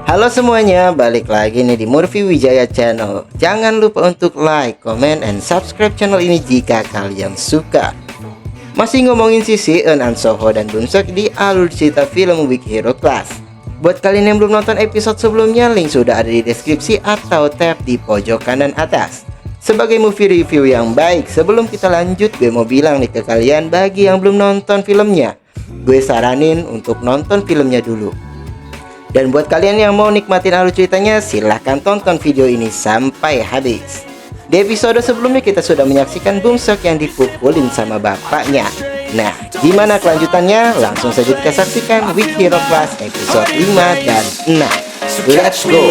Halo semuanya, balik lagi nih di Murphy Wijaya Channel. Jangan lupa untuk like, comment, and subscribe channel ini jika kalian suka. Masih ngomongin si Seon, An Soho, dan Bumseok di alur cerita film Weak Hero Class. Buat kalian yang belum nonton episode sebelumnya, link sudah ada di deskripsi atau tab di pojok kanan atas. Sebagai movie review yang baik, sebelum kita lanjut, gue mau bilang nih ke kalian, bagi yang belum nonton filmnya, gue saranin untuk nonton filmnya dulu. Dan buat kalian yang mau nikmatin alur ceritanya, silahkan tonton video ini sampai habis. Di episode sebelumnya kita sudah menyaksikan Bumseok yang dipukulin sama bapaknya. Nah, gimana kelanjutannya? Langsung saja kita saksikan Weak Hero Class episode 5 dan 6. Let's go!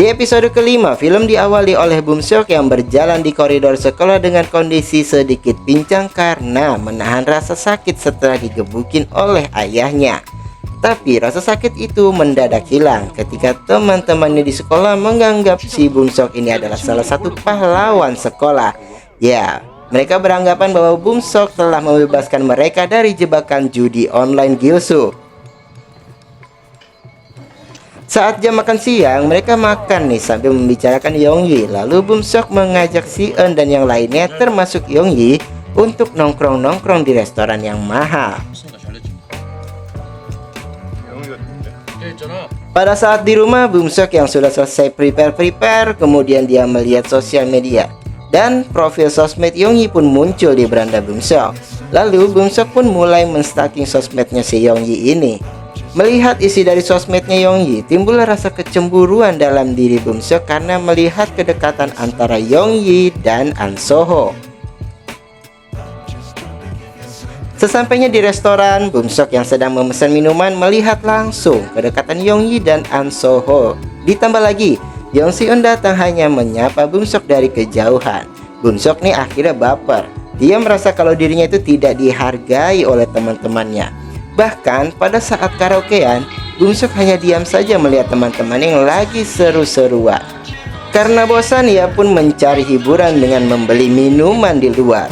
Di episode kelima, film diawali oleh Bumseok yang berjalan di koridor sekolah dengan kondisi sedikit pincang karena menahan rasa sakit setelah digebukin oleh ayahnya. Tapi rasa sakit itu mendadak hilang ketika teman-temannya di sekolah menganggap si Bumseok ini adalah salah satu pahlawan sekolah. Ya, mereka beranggapan bahwa Bumseok telah membebaskan mereka dari jebakan judi online Gilsu. Saat jam makan siang, mereka makan nih sambil membicarakan Yongyi. Lalu Bumseok mengajak Seon dan yang lainnya termasuk Yongyi untuk nongkrong-nongkrong di restoran yang mahal. Pada saat di rumah, Bumseok yang sudah selesai prepare, kemudian dia melihat sosial media. Dan profil sosmed Yongyi pun muncul di beranda Bumseok. Lalu Bumseok pun mulai menstalking sosmednya si Yongyi ini. Melihat isi dari sosmednya Yongyi, timbul rasa kecemburuan dalam diri Bumseok karena melihat kedekatan antara Yongyi dan An Soho. Sesampainya di restoran, Bumseok yang sedang memesan minuman melihat langsung kedekatan Yongyi dan An Soho. Ditambah lagi, Yong Seon datang hanya menyapa Bumseok dari kejauhan. Bumseok nih akhirnya baper. Dia merasa kalau dirinya itu tidak dihargai oleh teman-temannya. Bahkan pada saat karaokean, Bumseok hanya diam saja melihat teman-teman yang lagi seru-seruan. Karena bosan, ia pun mencari hiburan dengan membeli minuman di luar.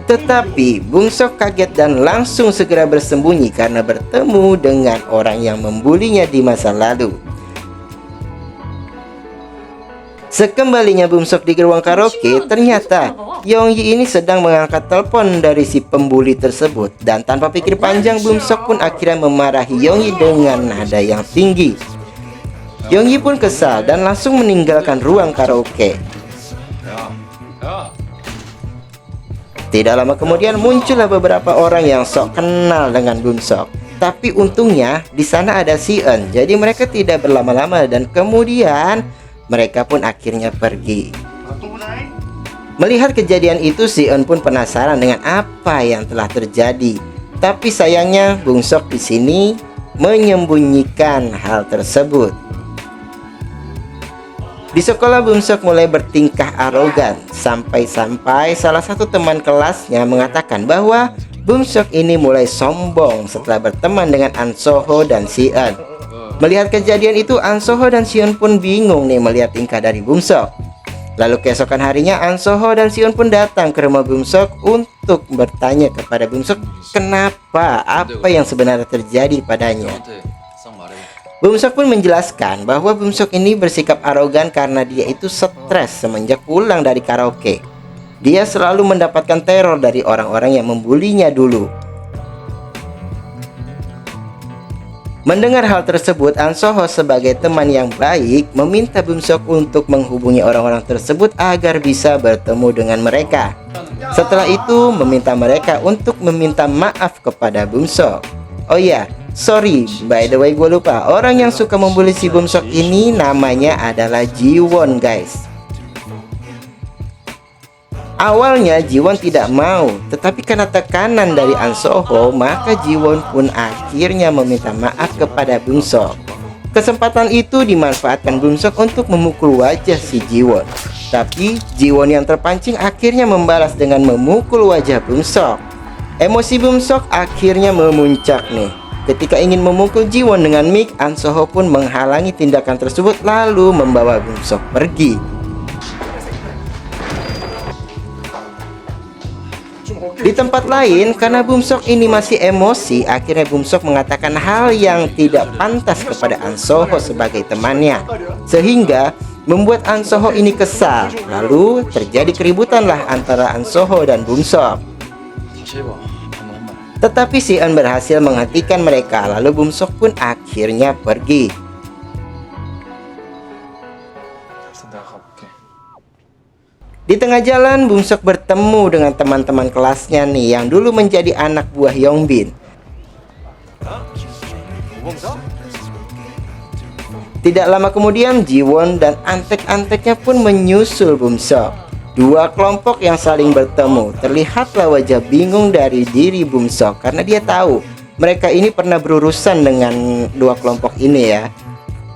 Tetapi Bumseok kaget dan langsung segera bersembunyi karena bertemu dengan orang yang membulinya di masa lalu. Sekembalinya Bumseok di ruang karaoke, ternyata Yongyi ini sedang mengangkat telepon dari si pembuli tersebut. Dan tanpa pikir panjang, Bumseok pun akhirnya memarahi Yongyi dengan nada yang tinggi. Yongyi pun kesal dan langsung meninggalkan ruang karaoke. Tidak lama kemudian muncullah beberapa orang yang sok kenal dengan Bumseok. Tapi untungnya di sana ada Seon, jadi mereka tidak berlama-lama dan kemudian mereka pun akhirnya pergi. Melihat kejadian itu, Seon pun penasaran dengan apa yang telah terjadi. Tapi sayangnya Bumseok di sini menyembunyikan hal tersebut. Di sekolah, Bumseok mulai bertingkah arogan sampai-sampai salah satu teman kelasnya mengatakan bahwa Bumseok ini mulai sombong setelah berteman dengan An Soho dan Seon. Melihat kejadian itu, An Soho dan Seon pun bingung nih melihat tingkah dari Bumseok. Lalu keesokan harinya, An Soho dan Seon pun datang ke rumah Bumseok untuk bertanya kepada Bumseok apa yang sebenarnya terjadi padanya. Bumseok pun menjelaskan bahwa Bumseok ini bersikap arogan karena dia itu stres semenjak pulang dari karaoke. Dia selalu mendapatkan teror dari orang-orang yang membulinya dulu. Mendengar hal tersebut, An Soho sebagai teman yang baik meminta Bumseok untuk menghubungi orang-orang tersebut agar bisa bertemu dengan mereka. Setelah itu meminta mereka untuk meminta maaf kepada Bumseok. Oh iya, sorry, by the way gue lupa, orang yang suka membuli si Bumseok ini namanya adalah Jiwon guys. Awalnya Jiwon tidak mau, tetapi karena tekanan dari An So-ho, maka Jiwon pun akhirnya meminta maaf kepada Bum Sok. Kesempatan itu dimanfaatkan Bum Sok untuk memukul wajah si Jiwon. Tapi Jiwon yang terpancing akhirnya membalas dengan memukul wajah Bum Sok. Emosi Bum Sok akhirnya memuncak nih. Ketika ingin memukul Jiwon dengan mic, An So-ho pun menghalangi tindakan tersebut lalu membawa Bum Sok pergi. Di tempat lain, karena Bum Sok ini masih emosi, akhirnya Bum Sok mengatakan hal yang tidak pantas kepada An So-ho sebagai temannya, sehingga membuat An So-ho ini kesal. Lalu terjadi keributanlah antara An So-ho dan Bum Sok. Tetapi si Eun berhasil menghentikan mereka, lalu Bum Sok pun akhirnya pergi. Di tengah jalan, Bum Sok bertemu dengan teman-teman kelasnya nih yang dulu menjadi anak buah Yongbin. Tidak lama kemudian, Jiwon dan antek-anteknya pun menyusul Bum Sok. Dua kelompok yang saling bertemu. Terlihatlah wajah bingung dari diri Bum Sok karena dia tahu mereka ini pernah berurusan dengan dua kelompok ini ya.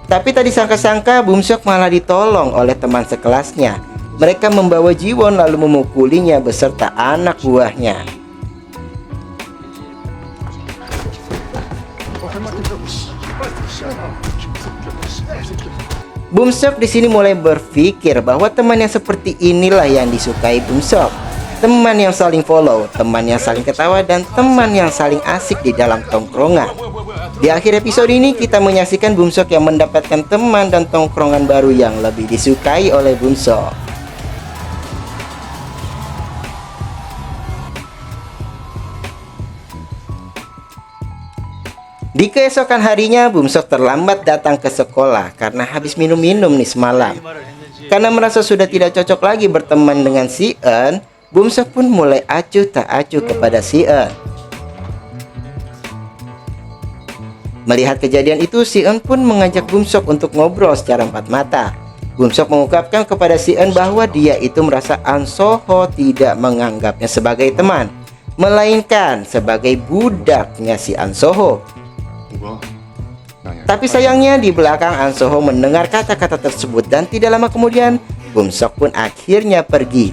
Tapi tadi sangka-sangka Bum Sok malah ditolong oleh teman sekelasnya. Mereka membawa Jiwon lalu memukulinya beserta anak buahnya. Bum Sok di sini mulai berpikir bahwa teman yang seperti inilah yang disukai Bum Sok. Teman yang saling follow, teman yang saling ketawa, dan teman yang saling asik di dalam tongkrongan. Di akhir episode ini kita menyaksikan Bum Sok yang mendapatkan teman dan tongkrongan baru yang lebih disukai oleh Bum Sok. Di keesokan harinya, Bum Sok terlambat datang ke sekolah karena habis minum-minum nih semalam. Karena merasa sudah tidak cocok lagi berteman dengan si Eun, Bum Sok pun mulai acuh tak acuh kepada si Eun. Melihat kejadian itu, si Eun pun mengajak Bum Sok untuk ngobrol secara empat mata. Bum Sok mengungkapkan kepada si Eun bahwa dia itu merasa An So-ho tidak menganggapnya sebagai teman, melainkan sebagai budaknya si An So-ho. Tapi sayangnya di belakang An So-ho mendengar kata-kata tersebut dan tidak lama kemudian Bum Sok pun akhirnya pergi.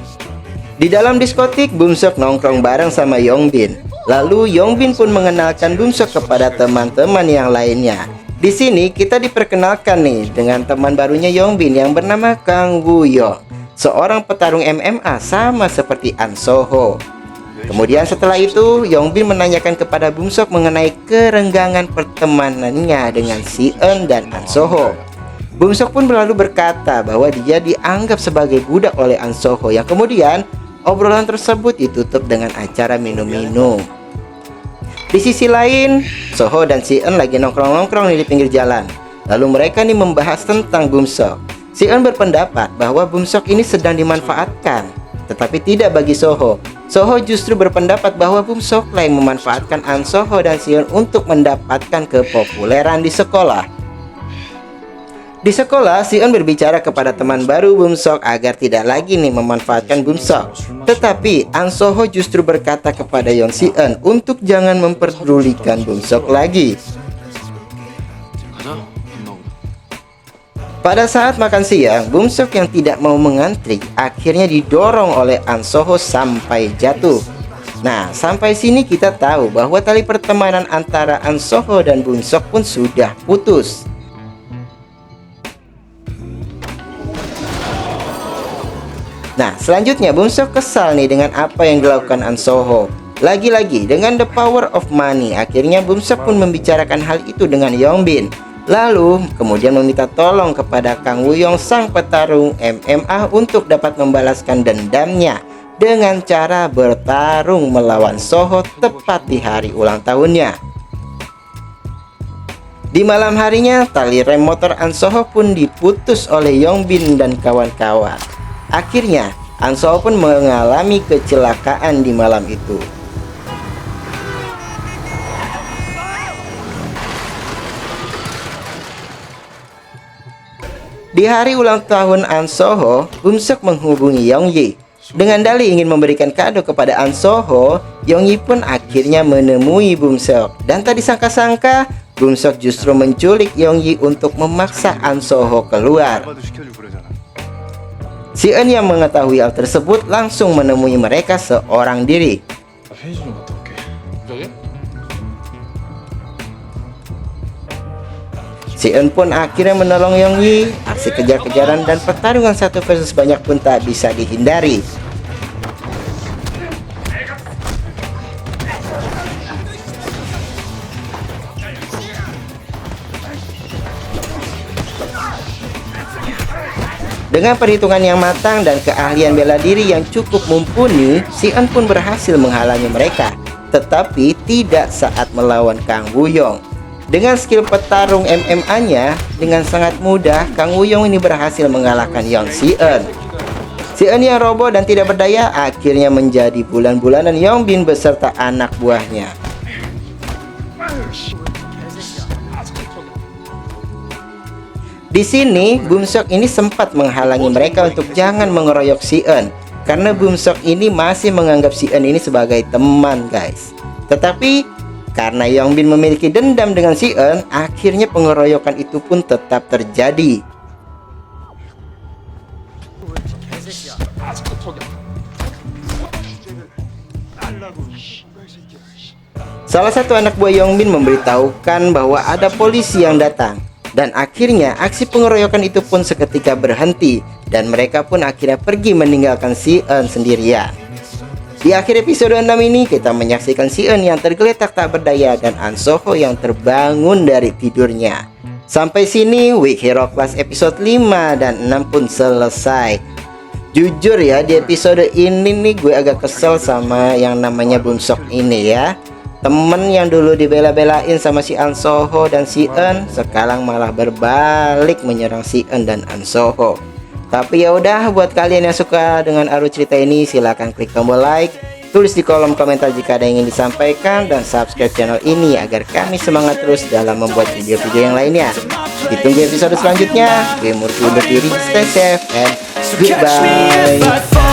Di dalam diskotik, Bum Sok nongkrong bareng sama Yongbin. Lalu Yongbin pun mengenalkan Bum Sok kepada teman-teman yang lainnya. Di sini kita diperkenalkan nih dengan teman barunya Yongbin yang bernama Kang Woo-young, seorang petarung MMA sama seperti An So-ho. Kemudian setelah itu, Yongbin menanyakan kepada Bum Sok mengenai kerenggangan pertemanannya dengan si Eun dan An So-ho. Bum Sok pun lalu berkata bahwa dia dianggap sebagai budak oleh An So-ho, yang kemudian obrolan tersebut ditutup dengan acara minum-minum. Di sisi lain, So-ho dan si Eun lagi nongkrong-nongkrong di pinggir jalan. Lalu mereka nih membahas tentang Bum Sok. Si Eun berpendapat bahwa Bum Sok ini sedang dimanfaatkan, tetapi tidak bagi So-ho. So-ho justru berpendapat bahwa Bum Sok yang memanfaatkan An So-ho dan si Eun untuk mendapatkan kepopuleran di sekolah. Di sekolah, si Eun berbicara kepada teman baru Bum Sok agar tidak lagi nih memanfaatkan Bum Sok. Tetapi An So-ho justru berkata kepada Yeon Si Eun untuk jangan memperdulikan Bum Sok lagi. Pada saat makan siang, Bum Sok yang tidak mau mengantri akhirnya didorong oleh An So-ho sampai jatuh. Nah, sampai sini kita tahu bahwa tali pertemanan antara An So-ho dan Bum Sok pun sudah putus. Nah, selanjutnya Bum Sok kesal nih dengan apa yang dilakukan An So-ho. Lagi-lagi dengan the power of money, akhirnya Bum Sok pun membicarakan hal itu dengan Yongbin. Lalu kemudian meminta tolong kepada Kang Woo-young sang petarung MMA untuk dapat membalaskan dendamnya dengan cara bertarung melawan So-ho tepat di hari ulang tahunnya. Di malam harinya, tali rem motor An So-ho pun diputus oleh Yongbin dan kawan-kawan. Akhirnya An So-ho pun mengalami kecelakaan di malam itu. Di hari ulang tahun An So-ho, Bum Sok menghubungi Yong Yi. Dengan dalih ingin memberikan kado kepada An So-ho, Yong Yi pun akhirnya menemui Bum Seok. Dan tak disangka-sangka, Bum Seok justru menculik Yong Yi untuk memaksa An So-ho keluar. Si Eun yang mengetahui hal tersebut langsung menemui mereka seorang diri. Si Eun pun akhirnya menolong Yong Yi. Aksi kejar-kejaran dan pertarungan 1 versus banyak pun tak bisa dihindari. Dengan perhitungan yang matang dan keahlian bela diri yang cukup mumpuni, si Eun pun berhasil menghalangi mereka. Tetapi tidak saat melawan Kang Woo-yong. Dengan skill petarung MMA-nya, dengan sangat mudah Kang Woo-yong ini berhasil mengalahkan Yong Si Eun. Si Eun yang roboh dan tidak berdaya akhirnya menjadi bulan-bulanan Yong Bin beserta anak buahnya. Di sini, Bum Seok ini sempat menghalangi mereka untuk jangan mengeroyok si Eun, karena Bum Seok ini masih menganggap si Eun ini sebagai teman, guys. Tetapi karena Yong Bin memiliki dendam dengan si Eun, akhirnya pengeroyokan itu pun tetap terjadi. Salah satu anak buah Yong Bin memberitahukan bahwa ada polisi yang datang. Dan akhirnya aksi pengeroyokan itu pun seketika berhenti. Dan mereka pun akhirnya pergi meninggalkan si Eun sendirian. Di akhir episode 6 ini kita menyaksikan si Eun yang tergeletak tak berdaya dan An So-ho yang terbangun dari tidurnya. Sampai sini Weak Hero Class episode 5 dan 6 pun selesai. Jujur ya, di episode ini nih gue agak kesel sama yang namanya Bum Seok ini ya. Temen yang dulu dibela-belain sama si An So-ho dan si Eun sekarang malah berbalik menyerang si Eun dan An So-ho. Tapi ya udah, buat kalian yang suka dengan alur cerita ini silahkan klik tombol like, tulis di kolom komentar jika ada yang ingin disampaikan, dan subscribe channel ini agar kami semangat terus dalam membuat video-video yang lainnya. Ditunggu episode selanjutnya. Gue Murphy undur diri, stay safe and goodbye.